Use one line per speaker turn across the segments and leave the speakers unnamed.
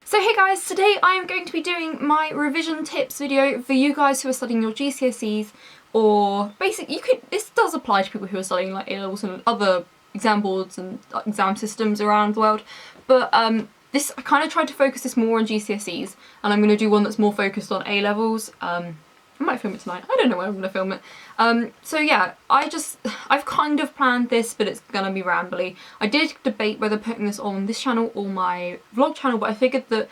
So hey guys, today I am going to be doing my revision tips video for you guys who are studying your GCSEs, or basically this does apply to people who are studying like A-levels and other exam boards and exam systems around the world, but I kind of tried to focus this more on GCSEs, and I'm going to do one that's more focused on A-levels. I might film it tonight, I don't know when I'm going to film it. So yeah, I've kind of planned this, but it's going to be rambly. I did debate whether putting this on this channel or my vlog channel, but I figured that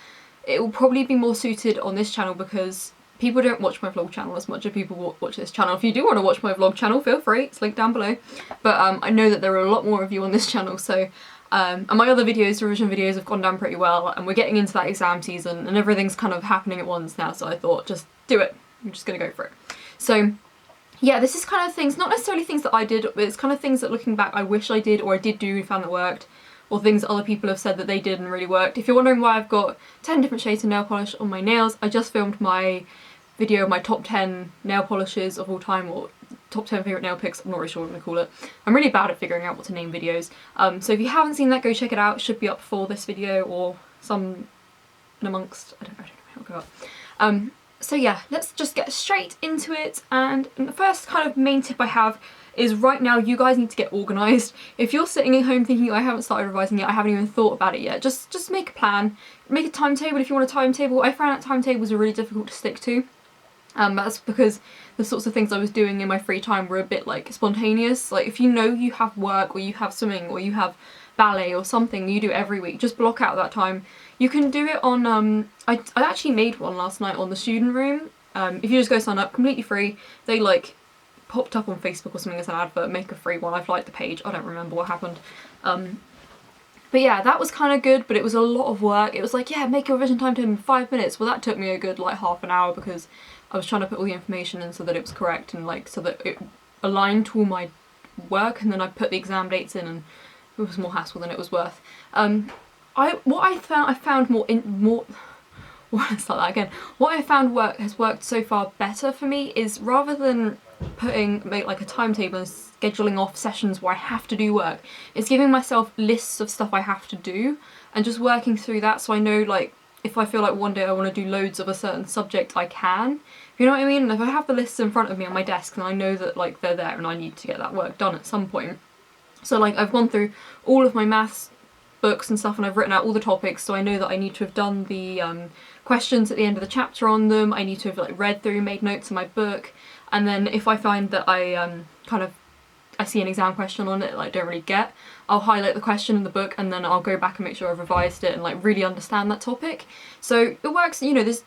it will probably be more suited on this channel because people don't watch my vlog channel as much as people watch this channel. If you do want to watch my vlog channel, feel free, it's linked down below. But I know that there are a lot more of you on this channel, so and my other videos, revision videos, have gone down pretty well, and we're getting into that exam season and everything's kind of happening at once now, so I thought just do it. I'm just gonna go for it. So yeah, this is kind of things, not necessarily things that I did, but it's kind of things that looking back I wish I did or I did do and found that worked, or things that other people have said that they did and really worked. If you're wondering why I've got 10 different shades of nail polish on my nails, I just filmed my video of my top 10 nail polishes of all time, or top 10 favourite nail picks, I'm not really sure what I'm going to call it. I'm really bad at figuring out what to name videos. So if you haven't seen that, go check it out. It should be up for this video or some in amongst, I don't know how it'll go up. So yeah, let's just get straight into it, and the first kind of main tip I have is right now you guys need to get organised. If you're sitting at home thinking I haven't started revising yet, I haven't even thought about it yet, just make a plan. Make a timetable if you want a timetable. I found that timetables are really difficult to stick to. That's because the sorts of things I was doing in my free time were a bit like spontaneous. Like if you know you have work or you have swimming or you have ballet or something you do every week, just block out that time. You can do it on, I actually made one last night on the student room. If you just go sign up, completely free. They like popped up on Facebook or something as an advert, make a free one. I've liked the page, I don't remember what happened. But yeah, that was kind of good, but it was a lot of work. It was like, yeah, make your revision timetable in 5 minutes. Well, that took me a good like half an hour because I was trying to put all the information in so that it was correct and like so that it aligned to all my work, and then I put the exam dates in, and it was more hassle than it was worth. What I found has worked so far better for me is, rather than make like a timetable and scheduling off sessions where I have to do work, it's giving myself lists of stuff I have to do and just working through that, so I know like if I feel like one day I want to do loads of a certain subject, I can. You know what I mean? And if I have the lists in front of me on my desk, then I know that like they're there and I need to get that work done at some point. So like I've gone through all of my maths books and stuff and I've written out all the topics, so I know that I need to have done the questions at the end of the chapter on them. I need to have like read through, made notes in my book, and then if I find that I see an exam question on it that I don't really get, I'll highlight the question in the book and then I'll go back and make sure I've revised it and like really understand that topic. So it works, you know, there's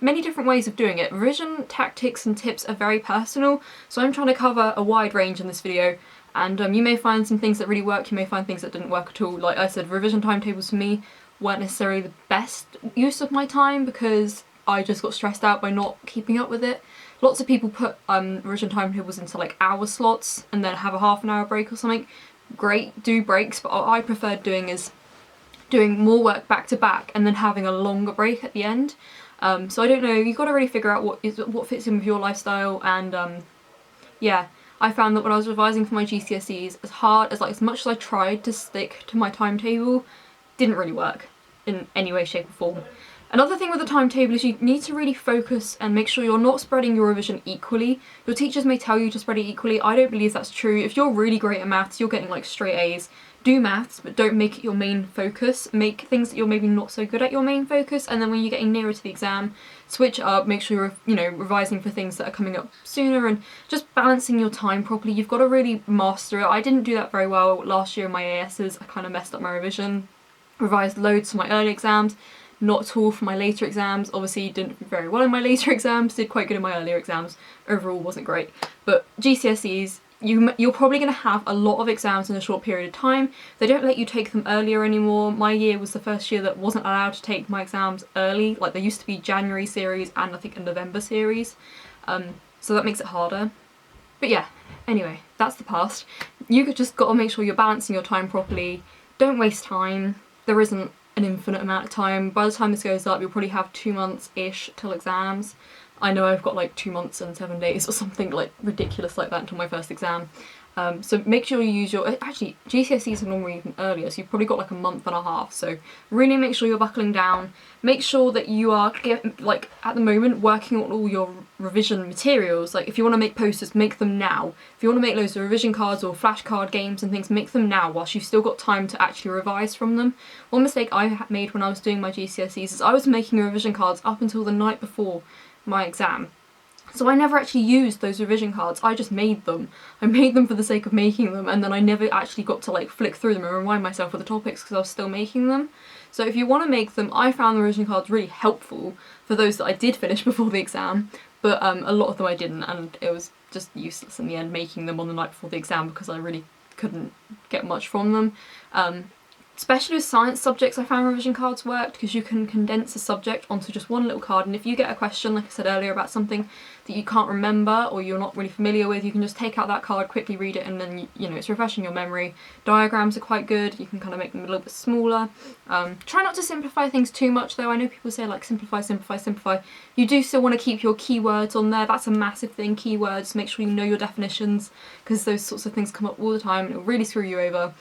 many different ways of doing it. Revision tactics and tips are very personal, so I'm trying to cover a wide range in this video. And you may find some things that really work, you may find things that didn't work at all. Like I said, revision timetables for me weren't necessarily the best use of my time because I just got stressed out by not keeping up with it. Lots of people put revision timetables into like hour slots and then have a half an hour break or something. Great, do breaks, but what I preferred doing is doing more work back to back and then having a longer break at the end. So I don't know, you've got to really figure out what fits in with your lifestyle, and yeah. I found that when I was revising for my GCSEs, as much as I tried to stick to my timetable, didn't really work in any way, shape or form. Another thing with the timetable is you need to really focus and make sure you're not spreading your revision equally. Your teachers may tell you to spread it equally. I don't believe that's true. If you're really great at maths, you're getting like straight A's. Do maths, but don't make it your main focus. Make things that you're maybe not so good at your main focus, and then when you're getting nearer to the exam, switch up, make sure you're, you know, revising for things that are coming up sooner and just balancing your time properly. You've got to really master it. I didn't do that very well last year in my ASs. I kind of messed up my revision. Revised loads for my early exams, not at all for my later exams. Obviously didn't do very well in my later exams, did quite good in my earlier exams. Overall wasn't great. But GCSEs, you're probably going to have a lot of exams in a short period of time. They don't let you take them earlier anymore. My year was the first year that wasn't allowed to take my exams early. Like there used to be January series and I think a November series. So that makes it harder. But yeah, anyway, that's the past. You just got to make sure you're balancing your time properly. Don't waste time. There isn't an infinite amount of time. By the time this goes up, you'll probably have 2 months-ish till exams. I know I've got like 2 months and 7 days or something like ridiculous like that until my first exam. So make sure you use your, actually GCSEs are normally even earlier, so you've probably got like a month and a half, so really make sure you're buckling down. Make sure that you are, like at the moment, working on all your revision materials. Like if you want to make posters, make them now. If you want to make loads of revision cards or flashcard games and things, make them now whilst you've still got time to actually revise from them. One mistake I made when I was doing my GCSEs is I was making revision cards up until the night before my exam. So I never actually used those revision cards, I just made them. I made them for the sake of making them, and then I never actually got to like flick through them and remind myself of the topics because I was still making them. So if you want to make them, I found the revision cards really helpful for those that I did finish before the exam, but a lot of them I didn't, and it was just useless in the end making them on the night before the exam because I really couldn't get much from them. Especially with science subjects, I found revision cards worked because you can condense a subject onto just one little card, and if you get a question, like I said earlier, about something that you can't remember or you're not really familiar with, you can just take out that card, quickly read it, and then you know it's refreshing your memory. Diagrams are quite good, you can kind of make them a little bit smaller. Try not to simplify things too much though. I know people say like simplify, simplify, simplify. You do still want to keep your keywords on there, that's a massive thing, keywords. Make sure you know your definitions because those sorts of things come up all the time and it'll really screw you over.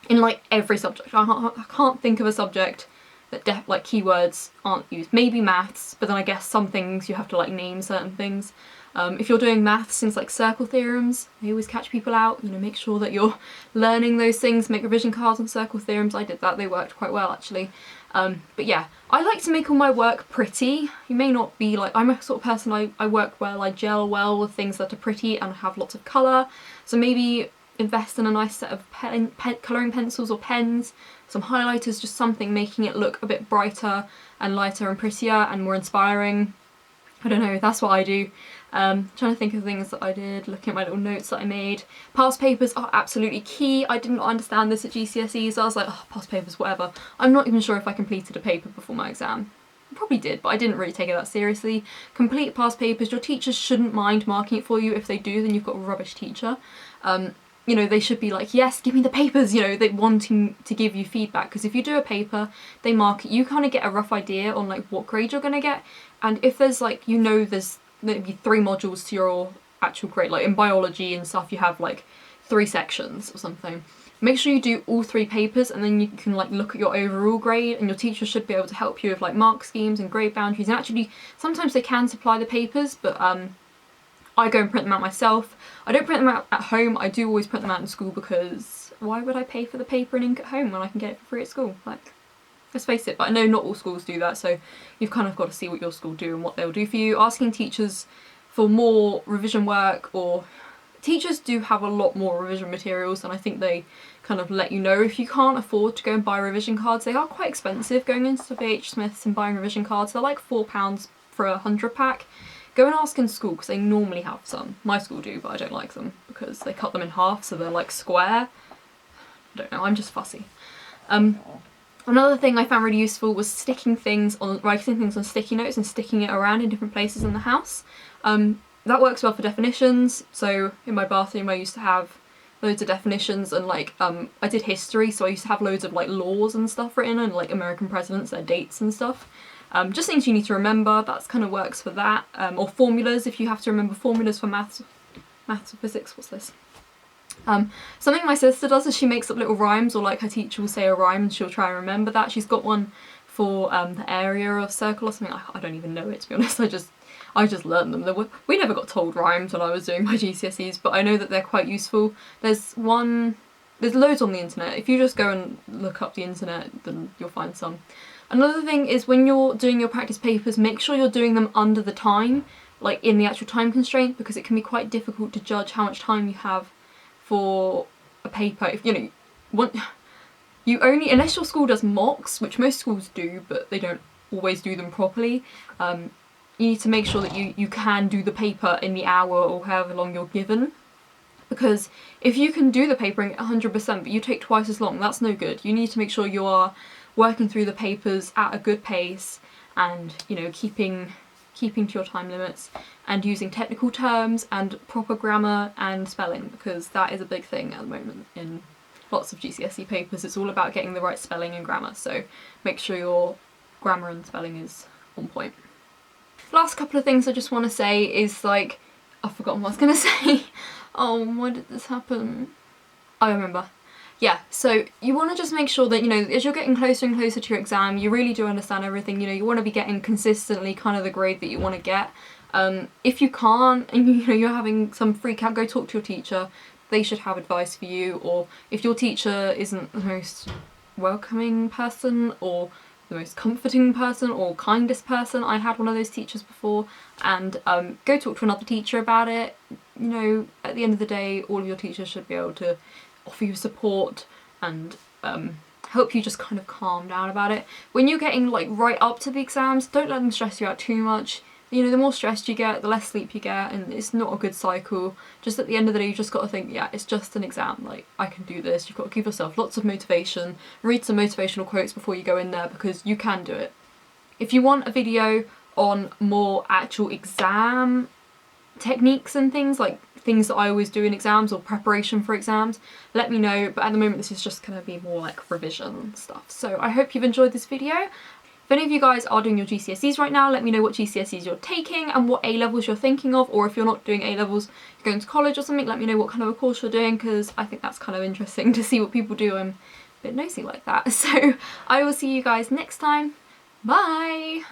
In like every subject. I can't think of a subject that like keywords aren't used. Maybe maths, but then I guess some things you have to like name certain things. If you're doing maths, things like circle theorems, they always catch people out. You know, make sure that you're learning those things, make revision cards on circle theorems. I did that, they worked quite well actually. But yeah, I like to make all my work pretty. You may not be like, I'm a sort of person, I work well, I gel well with things that are pretty and have lots of colour. So maybe invest in a nice set of colouring pencils or pens, some highlighters, just something making it look a bit brighter and lighter and prettier and more inspiring. I don't know, that's what I do. Trying to think of things that I did, looking at my little notes that I made. Past papers are absolutely key. I didn't understand this at GCSEs. I was like, oh, past papers, whatever. I'm not even sure if I completed a paper before my exam. I probably did, but I didn't really take it that seriously. Complete past papers. Your teachers shouldn't mind marking it for you. If they do, then you've got a rubbish teacher. You know, they should be like, yes, give me the papers, you know, they wanting to give you feedback, because if you do a paper, they mark it, you kind of get a rough idea on like what grade you're going to get, and if there's like, you know, there's maybe 3 modules to your actual grade, like in biology and stuff you have like 3 sections or something, make sure you do all 3 papers, and then you can like look at your overall grade, and your teacher should be able to help you with like mark schemes and grade boundaries, and actually sometimes they can supply the papers, but I go and print them out myself. I don't print them out at home, I do always print them out in school because why would I pay for the paper and ink at home when I can get it for free at school? Like, let's face it, but I know not all schools do that, so you've kind of got to see what your school do and what they'll do for you. Asking teachers for more revision work, or teachers do have a lot more revision materials, and I think they kind of let you know if you can't afford to go and buy revision cards. They are quite expensive, going into BH Smith's and buying revision cards. They're like £4 for a 100 pack. Go and ask in school because they normally have some. My school do, but I don't like them because they cut them in half so they're like square. I don't know, I'm just fussy. Another thing I found really useful was writing things on sticky notes and sticking it around in different places in the house. That works well for definitions. So in my bathroom I used to have loads of definitions, and like I did history, so I used to have loads of like laws and stuff written, and like American presidents, their dates and stuff. Just things you need to remember, that's kind of works for that. Or formulas, if you have to remember formulas for maths or physics, what's this? Something my sister does is she makes up little rhymes, or like her teacher will say a rhyme and she'll try and remember that. She's got one for the area of circle or something. I don't even know it, to be honest. I just learned them. We never got told rhymes when I was doing my GCSEs, but I know that they're quite useful. There's loads on the internet. If you just go and look up the internet, then you'll find some. Another thing is when you're doing your practice papers, make sure you're doing them under the time, like in the actual time constraint, because it can be quite difficult to judge how much time you have for a paper. If you know, unless your school does mocks, which most schools do, but they don't always do them properly, you need to make sure that you can do the paper in the hour or however long you're given. Because if you can do the paper in 100% but you take twice as long, that's no good. You need to make sure you are working through the papers at a good pace, and you know, keeping to your time limits, and using technical terms and proper grammar and spelling, because that is a big thing at the moment in lots of GCSE papers. It's all about getting the right spelling and grammar, so make sure your grammar and spelling is on point. Last couple of things I just want to say is, like, I've forgotten what I was going to say. Oh, why did this happen? I remember. Yeah, so you want to just make sure that, you know, as you're getting closer and closer to your exam, you really do understand everything. You know, you want to be getting consistently kind of the grade that you want to get. If you can't, and you know, you're having some freak out, go talk to your teacher. They should have advice for you. Or if your teacher isn't the most welcoming person or the most comforting person or kindest person, I had one of those teachers before, and go talk to another teacher about it. You know, at the end of the day, all of your teachers should be able to offer you support and help you just kind of calm down about it. When you're getting like right up to the exams, don't let them stress you out too much. You know, the more stressed you get, the less sleep you get, and it's not a good cycle. Just at the end of the day, you just got to think, yeah, it's just an exam, like, I can do this. You've got to give yourself lots of motivation, read some motivational quotes before you go in there, because you can do it. If you want a video on more actual exam techniques and things, like things that I always do in exams or preparation for exams, let me know, but at the moment this is just going to be more like revision stuff. So I hope you've enjoyed this video. If any of you guys are doing your GCSEs right now, let me know what GCSEs you're taking and what A-levels you're thinking of, or if you're not doing A-levels, you're going to college or something, let me know what kind of a course you're doing, because I think that's kind of interesting to see what people do. I'm a bit nosy like that. So I will see you guys next time. Bye!